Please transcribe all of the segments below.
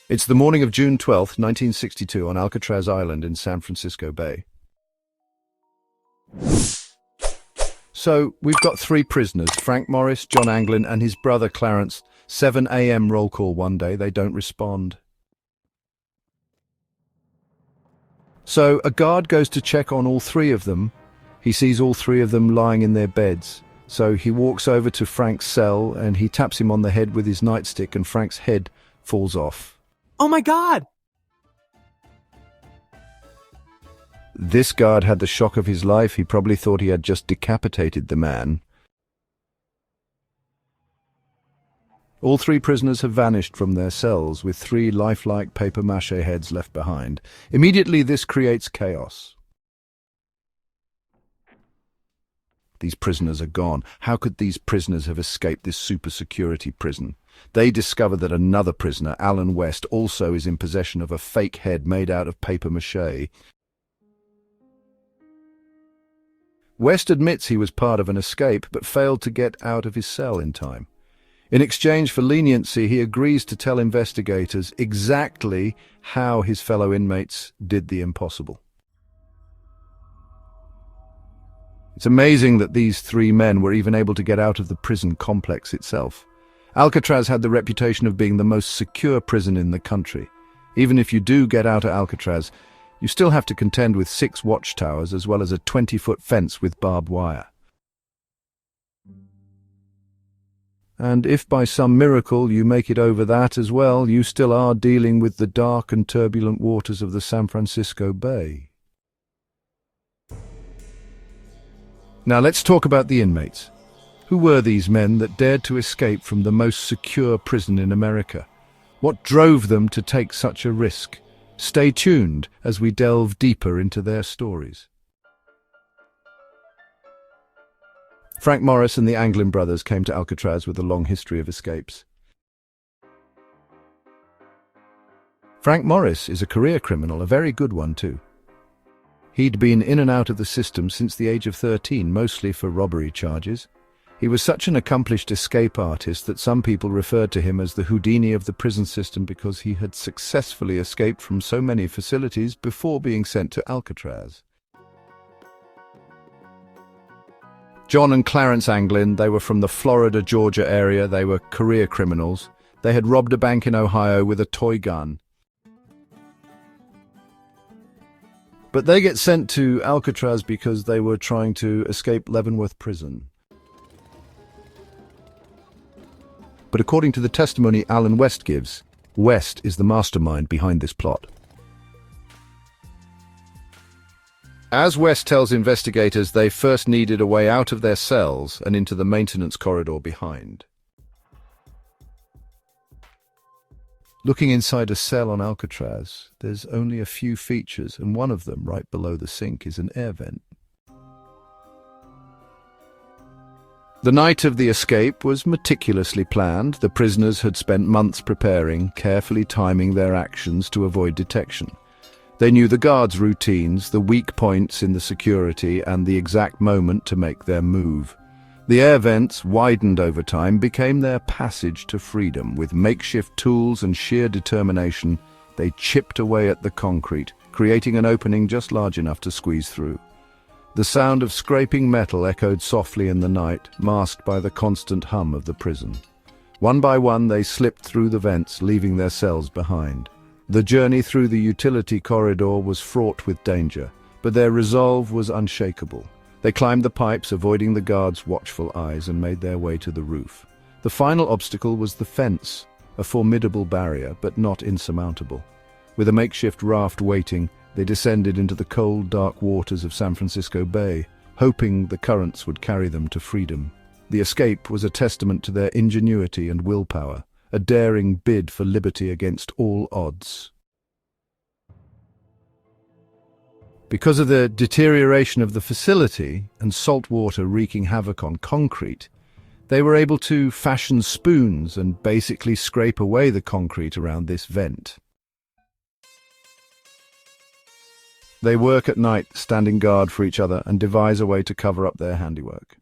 It's the morning of June 12th, 1962 on Alcatraz Island in San Francisco Bay. So, we've got three prisoners, Frank Morris, John Anglin and his brother Clarence. 7 a.m. roll call one day, they don't respond. So, a guard goes to check on all three of them. He sees all three of them lying in their beds. So he walks over to Frank's cell and he taps him on the head with his nightstick and Frank's head falls off. Oh my God! This guard had the shock of his life. He probably thought he had just decapitated the man. All three prisoners have vanished from their cells, with 3 lifelike papier-mâché heads left behind. Immediately this creates chaos. These prisoners are gone. How could these prisoners have escaped this super-security prison? They discover that another prisoner, Alan West, also is in possession of a fake head made out of papier-mâché. West admits he was part of an escape, but failed to get out of his cell in time. In exchange for leniency, he agrees to tell investigators exactly how his fellow inmates did the impossible. It's amazing that these 3 men were even able to get out of the prison complex itself. Alcatraz had the reputation of being the most secure prison in the country. Even if you do get out of Alcatraz, you still have to contend with 6 watchtowers as well as a 20-foot fence with barbed wire. And if by some miracle you make it over that as well, you still are dealing with the dark and turbulent waters of the San Francisco Bay. Now let's talk about the inmates. Who were these men that dared to escape from the most secure prison in America? What drove them to take such a risk? Stay tuned as we delve deeper into their stories. Frank Morris and the Anglin Brothers came to Alcatraz with a long history of escapes. Frank Morris is a career criminal, a very good one too. He'd been in and out of the system since the age of 13, mostly for robbery charges. He was such an accomplished escape artist that some people referred to him as the Houdini of the prison system because he had successfully escaped from so many facilities before being sent to Alcatraz. John and Clarence Anglin, they were from the Florida-Georgia area. They were career criminals. They had robbed a bank in Ohio with a toy gun. But they get sent to Alcatraz because they were trying to escape Leavenworth prison. But according to the testimony Alan West gives, West is the mastermind behind this plot. As West tells investigators, they first needed a way out of their cells and into the maintenance corridor behind. Looking inside a cell on Alcatraz, there's only a few features, and one of them, right below the sink, is an air vent. The night of the escape was meticulously planned. The prisoners had spent months preparing, carefully timing their actions to avoid detection. They knew the guards' routines, the weak points in the security, and the exact moment to make their move. The air vents, widened over time, became their passage to freedom. With makeshift tools and sheer determination, they chipped away at the concrete, creating an opening just large enough to squeeze through. The sound of scraping metal echoed softly in the night, masked by the constant hum of the prison. One by one, they slipped through the vents, leaving their cells behind. The journey through the utility corridor was fraught with danger, but their resolve was unshakable. They climbed the pipes, avoiding the guards' watchful eyes, and made their way to the roof. The final obstacle was the fence, a formidable barrier, but not insurmountable. With a makeshift raft waiting, they descended into the cold, dark waters of San Francisco Bay, hoping the currents would carry them to freedom. The escape was a testament to their ingenuity and willpower, a daring bid for liberty against all odds. Because of the deterioration of the facility and salt water wreaking havoc on concrete, they were able to fashion spoons and basically scrape away the concrete around this vent. They work at night, standing guard for each other, and devise a way to cover up their handiwork.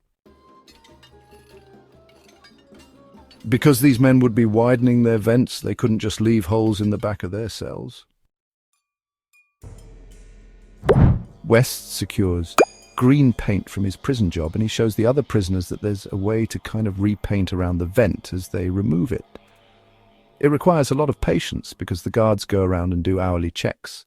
Because these men would be widening their vents, they couldn't just leave holes in the back of their cells. West secures green paint from his prison job, and he shows the other prisoners that there's a way to kind of repaint around the vent as they remove it. It requires a lot of patience because the guards go around and do hourly checks.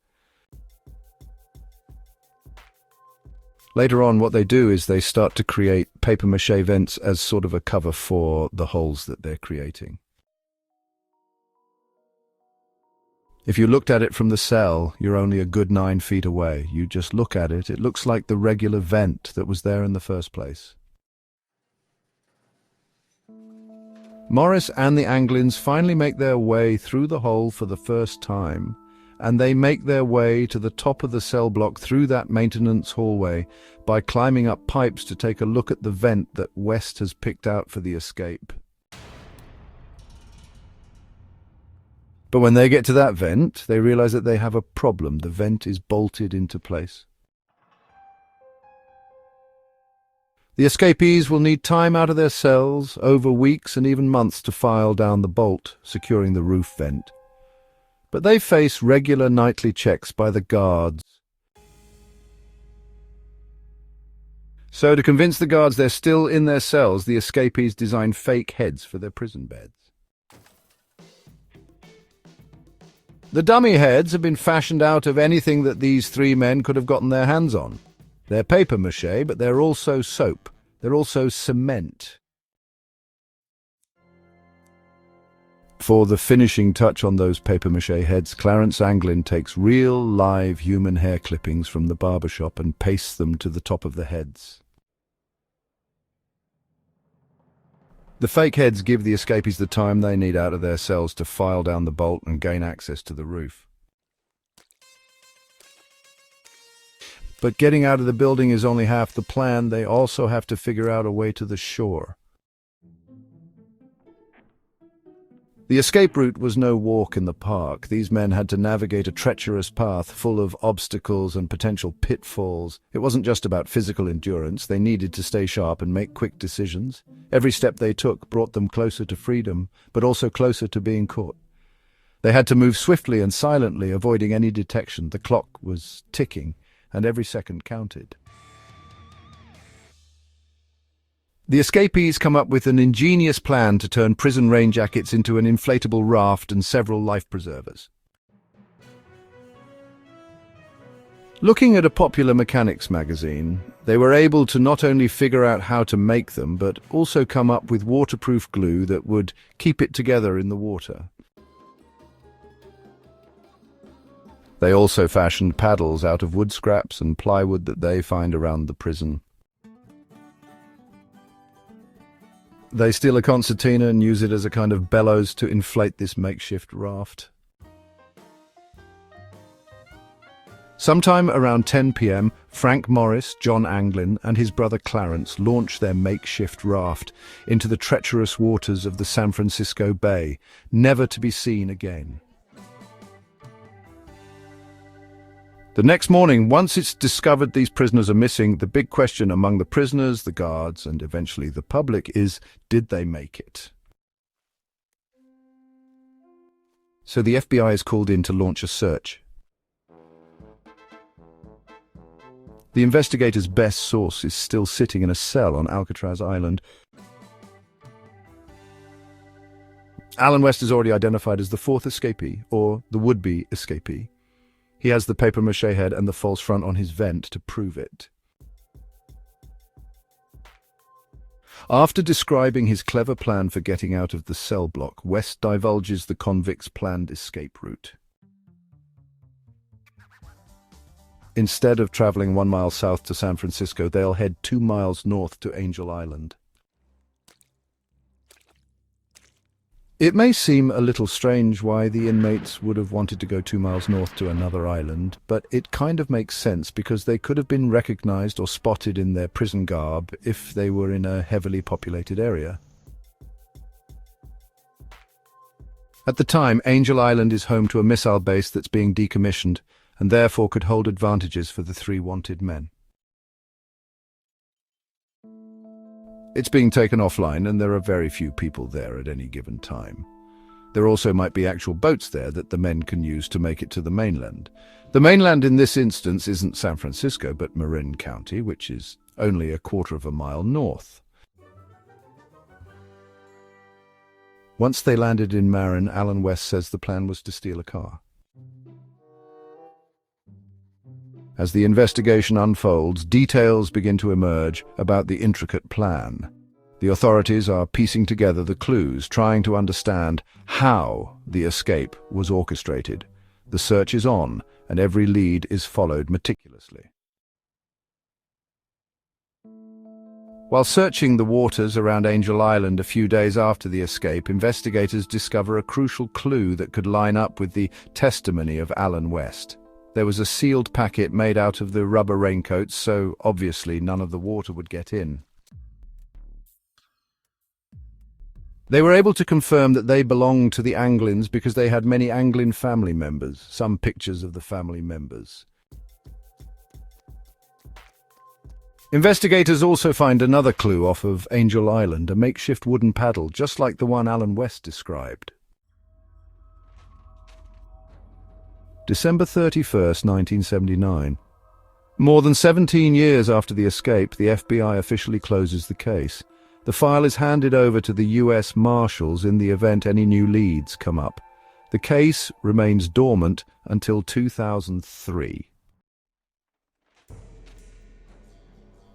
Later on, what they do is they start to create papier-mâché vents as sort of a cover for the holes that they're creating. If you looked at it from the cell, you're only a good 9 feet away. You just look at it, it looks like the regular vent that was there in the first place. Morris and the Anglins finally make their way through the hole for the first time, and they make their way to the top of the cell block through that maintenance hallway by climbing up pipes to take a look at the vent that West has picked out for the escape. But when they get to that vent, they realize that they have a problem. The vent is bolted into place. The escapees will need time out of their cells, over weeks and even months, to file down the bolt, securing the roof vent. But they face regular nightly checks by the guards. So to convince the guards they're still in their cells, the escapees design fake heads for their prison beds. The dummy heads have been fashioned out of anything that these 3 men could have gotten their hands on. They're papier-mâché, but they're also soap. They're also cement. For the finishing touch on those papier-mâché heads, Clarence Anglin takes real, live human hair clippings from the barber shop and pastes them to the top of the heads. The fake heads give the escapees the time they need out of their cells to file down the bolt and gain access to the roof. But getting out of the building is only half the plan. They also have to figure out a way to the shore. The escape route was no walk in the park. These men had to navigate a treacherous path full of obstacles and potential pitfalls. It wasn't just about physical endurance. They needed to stay sharp and make quick decisions. Every step they took brought them closer to freedom, but also closer to being caught. They had to move swiftly and silently, avoiding any detection. The clock was ticking, and every second counted. The escapees come up with an ingenious plan to turn prison rain jackets into an inflatable raft and several life preservers. Looking at a popular mechanics magazine, they were able to not only figure out how to make them, but also come up with waterproof glue that would keep it together in the water. They also fashioned paddles out of wood scraps and plywood that they find around the prison. They steal a concertina and use it as a kind of bellows to inflate this makeshift raft. Sometime around 10 p.m, Frank Morris, John Anglin, and his brother Clarence launch their makeshift raft into the treacherous waters of the San Francisco Bay, never to be seen again. The next morning, once it's discovered these prisoners are missing, the big question among the prisoners, the guards, and eventually the public is, did they make it? So the FBI is called in to launch a search. The investigators' best source is still sitting in a cell on Alcatraz Island. Alan West is already identified as the fourth escapee, or the would-be escapee. He has the papier-mâché head and the false front on his vent to prove it. After describing his clever plan for getting out of the cell block, West divulges the convicts' planned escape route. Instead of traveling 1 mile south to San Francisco, they'll head 2 miles north to Angel Island. It may seem a little strange why the inmates would have wanted to go 2 miles north to another island, but it kind of makes sense because they could have been recognized or spotted in their prison garb if they were in a heavily populated area. At the time, Angel Island is home to a missile base that's being decommissioned and therefore could hold advantages for the 3 wanted men. It's being taken offline and there are very few people there at any given time. There also might be actual boats there that the men can use to make it to the mainland. The mainland in this instance isn't San Francisco, but Marin County, which is only a quarter of a mile north. Once they landed in Marin, Alan West says the plan was to steal a car. As the investigation unfolds, details begin to emerge about the intricate plan. The authorities are piecing together the clues, trying to understand how the escape was orchestrated. The search is on, and every lead is followed meticulously. While searching the waters around Angel Island a few days after the escape, investigators discover a crucial clue that could line up with the testimony of Alan West. There was a sealed packet made out of the rubber raincoats, so obviously none of the water would get in. They were able to confirm that they belonged to the Anglins because they had many Anglin family members, some pictures of the family members. Investigators also find another clue off of Angel Island, a makeshift wooden paddle, just like the one Alan West described. December 31st, 1979. More than 17 years after the escape, the FBI officially closes the case. The file is handed over to the U.S. Marshals in the event any new leads come up. The case remains dormant until 2003.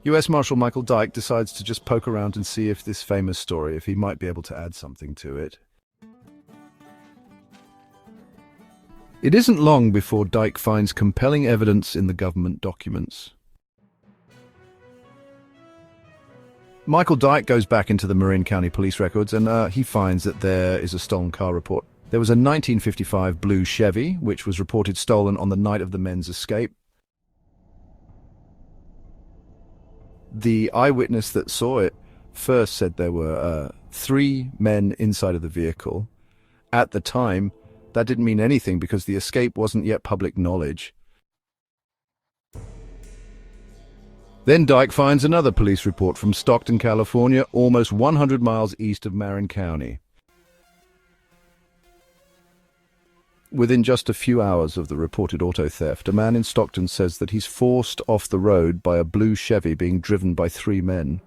U.S. Marshal Michael Dyke decides to just poke around and see if this famous story, if he might be able to add something to it. It isn't long before Dyke finds compelling evidence in the government documents. Michael Dyke goes back into the Marin County police records and he finds that there is a stolen car report. There was a 1955 blue Chevy, which was reported stolen on the night of the men's escape. The eyewitness that saw it first said there were 3 men inside of the vehicle. At the time, that didn't mean anything because the escape wasn't yet public knowledge. Then Dyke finds another police report from Stockton, California, almost 100 miles east of Marin County. Within just a few hours of the reported auto theft, a man in Stockton says that he's forced off the road by a blue Chevy being driven by 3 men.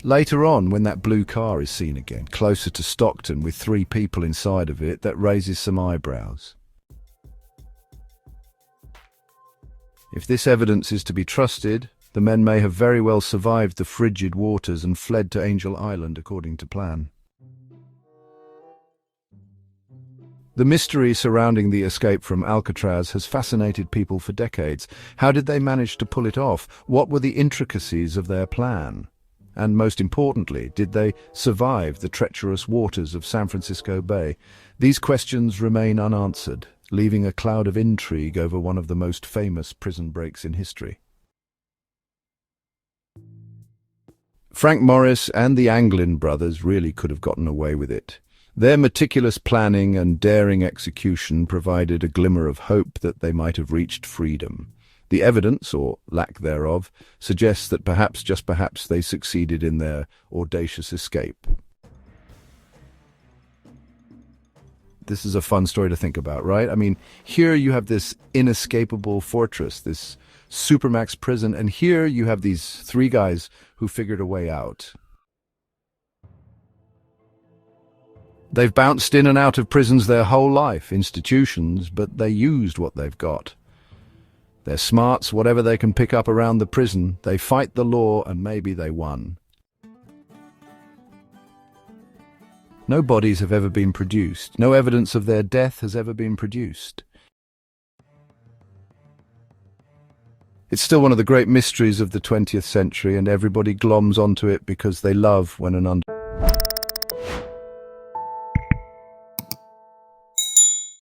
Later on, when that blue car is seen again, closer to Stockton with 3 people inside of it, that raises some eyebrows. If this evidence is to be trusted, the men may have very well survived the frigid waters and fled to Angel Island according to plan. The mystery surrounding the escape from Alcatraz has fascinated people for decades. How did they manage to pull it off? What were the intricacies of their plan? And most importantly, did they survive the treacherous waters of San Francisco Bay? These questions remain unanswered, leaving a cloud of intrigue over one of the most famous prison breaks in history. Frank Morris and the Anglin Brothers really could have gotten away with it. Their meticulous planning and daring execution provided a glimmer of hope that they might have reached freedom. The evidence, or lack thereof, suggests that perhaps, just perhaps, they succeeded in their audacious escape. This is a fun story to think about, right? I mean, here you have this inescapable fortress, this supermax prison, and here you have these 3 guys who figured a way out. They've bounced in and out of prisons their whole life, institutions, but they used what they've got. Their smarts, whatever they can pick up around the prison, they fight the law and maybe they won. No bodies have ever been produced. No evidence of their death has ever been produced. It's still one of the great mysteries of the 20th century, and everybody gloms onto it because they love when an